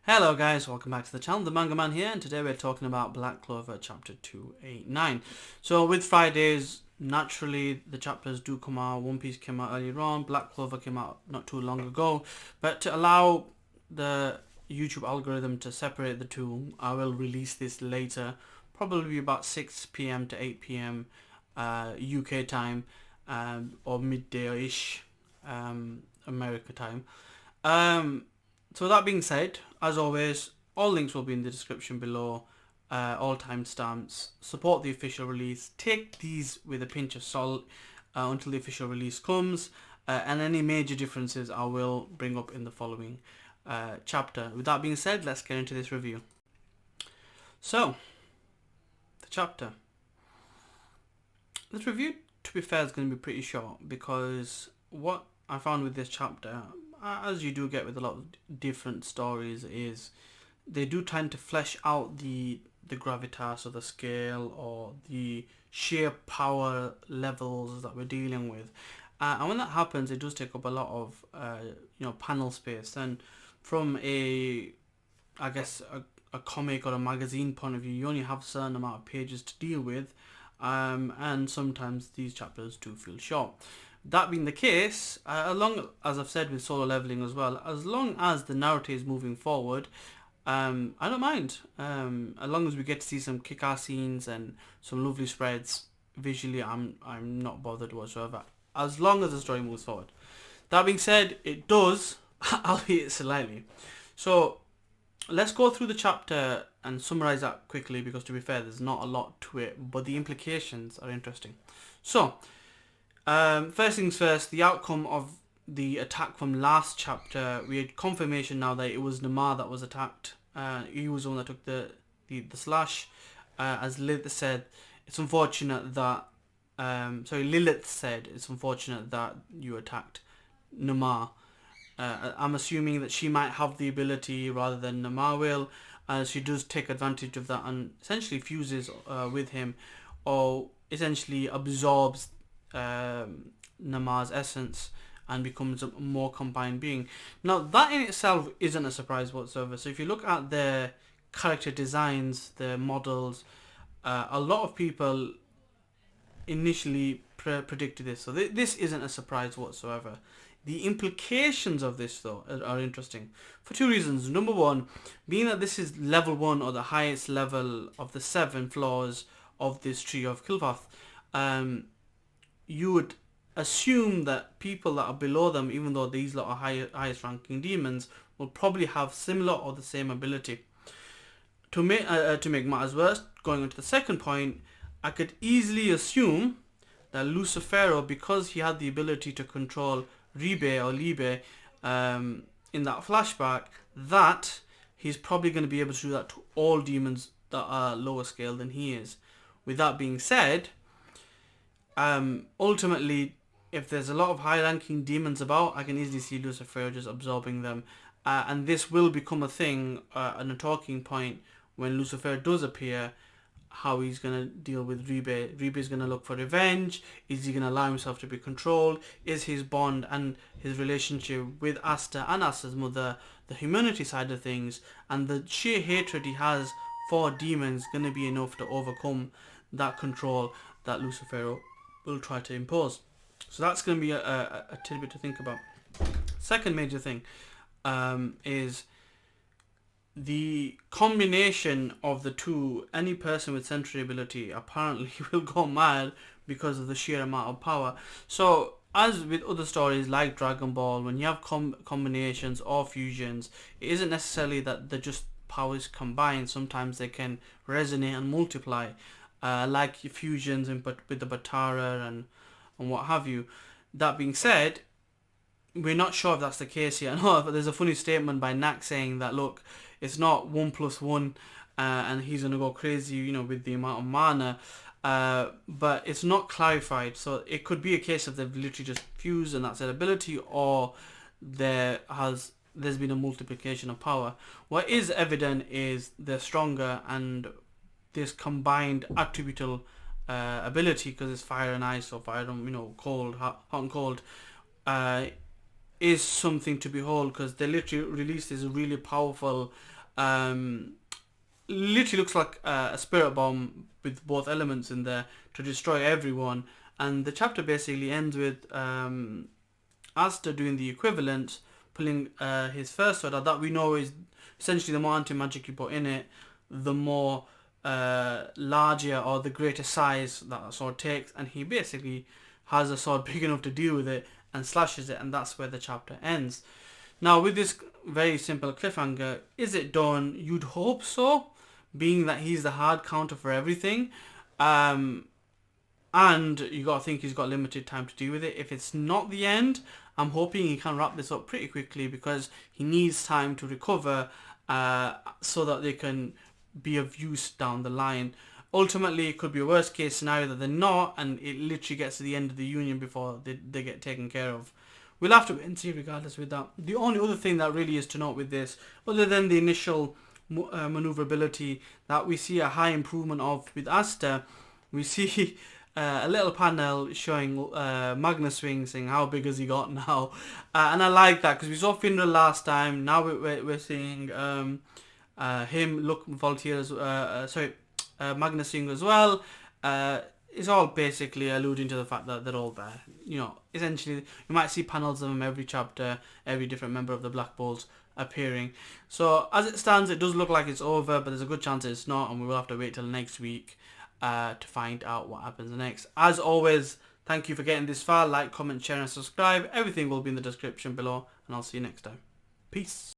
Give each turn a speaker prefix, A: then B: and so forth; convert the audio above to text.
A: Hello guys, welcome back to the channel. The Manga Man here, and today we're talking about Black Clover chapter 289. So with Fridays, naturally the chapters do come out. One Piece came out earlier on, Black Clover came out not too long ago. But to allow the YouTube algorithm to separate the two, I will release this later, probably about 6 p.m. to 8 p.m. UK time, or midday-ish America time. So with that being said, as always, all links will be in the description below, all timestamps. Support the official release. Take these with a pinch of salt until the official release comes, and any major differences I will bring up in the following chapter. With that being said, let's get into this review. So, the chapter. This review, to be fair, is going to be pretty short because what I found with this chapter, as you do get with a lot of different stories, is they do tend to flesh out the gravitas or the scale or the sheer power levels that we're dealing with, and when that happens, it does take up a lot of panel space. And from I guess a comic or a magazine point of view, you only have a certain amount of pages to deal with, and sometimes these chapters do feel short. That being the case, as I've said with Solo Leveling as well, as long as the narrative is moving forward, I don't mind. As long as we get to see some kick-ass scenes and some lovely spreads visually, I'm not bothered whatsoever. As long as the story moves forward. That being said, it does, albeit slightly. So let's go through the chapter and summarize that quickly, because to be fair, there's not a lot to it, but the implications are interesting. So, first things first, the outcome of the attack from last chapter, we had confirmation now that it was Namaah that was attacked. He was the one that took the slash. As Lillith said, it's unfortunate that Lillith said it's unfortunate that you attacked Namaah. I'm assuming that she might have the ability rather than Namaah will, as she does take advantage of that and essentially fuses with him, or essentially absorbs Namaah's essence and becomes a more combined being. Now that in itself isn't a surprise whatsoever. So if you look at their character designs, their models, a lot of people initially predicted this. So this isn't a surprise whatsoever. The implications of this though are interesting for two reasons. Number one, being that this is level 1 or the highest level of the 7 floors of this tree of Kilpath, you would assume that people that are below them, even though these lot are highest ranking demons, will probably have similar or the same ability. To make matters worse, going on to the second point, I could easily assume that Lucifero, because he had the ability to control Ribe or Libe in that flashback, that he's probably going to be able to do that to all demons that are lower scale than he is. With that being said, ultimately, if there's a lot of high-ranking demons about, I can easily see Lucifero just absorbing them, and this will become a thing and a talking point when Lucifero does appear. How he's going to deal with Ribe. Ribe is going to look for revenge. Is he going to allow himself to be controlled? Is his bond and his relationship with Asta and Asta's mother, the humanity side of things, and the sheer hatred he has for demons, going to be enough to overcome that control that Lucifero will try to impose? So that's going to be a tidbit to think about. Second major thing is the combination of the two. Any person with sensory ability apparently will go mad because of the sheer amount of power. So as with other stories like Dragon Ball, when you have combinations or fusions, it isn't necessarily that they're just powers combined. Sometimes they can resonate and multiply, like fusions with the Batara and what have you. That being said, we're not sure if that's the case yet. No, but there's a funny statement by Nak saying that, look, it's not 1 + 1, and he's gonna go crazy, with the amount of mana, but it's not clarified. So it could be a case of they've literally just fused and that's their ability, or there's been a multiplication of power. What is evident is they're stronger, and this combined attributable ability, because it's fire and ice, or fire and cold, hot and cold, is something to behold, because they literally released this really powerful literally looks like a spirit bomb with both elements in there to destroy everyone. And the chapter basically ends with Asta doing the equivalent, pulling his first sword out that we know is essentially the more anti-magic you put in it, the more larger or the greater size that sword takes, and he basically has a sword big enough to deal with it and slashes it, and that's where the chapter ends. Now with this very simple cliffhanger, is it done? You'd hope so, being that he's the hard counter for everything. And you gotta think he's got limited time to deal with it. If it's not the end, I'm hoping he can wrap this up pretty quickly because he needs time to recover so that they can be of use down the line. Ultimately, it could be a worst case scenario that they're not, and it literally gets to the end of the union before they get taken care of. We'll have to wait and see regardless with that. The only other thing that really is to note with this, other than the initial maneuverability that we see a high improvement of with Asta, we see a little panel showing Magna Swing, saying how big has he got now, and I like that because we saw Finra last time. Now we're seeing him look Voltaire as Magna Swing as well. It's all basically alluding to the fact that they're all there. You know, essentially you might see panels of them every chapter, every different member of the Black Bulls appearing. So as it stands, it does look like it's over, but there's a good chance it's not, and we will have to wait till next week to find out what happens next. As always, thank you for getting this far. Like, comment, share and subscribe. Everything will be in the description below, and I'll see you next time. Peace.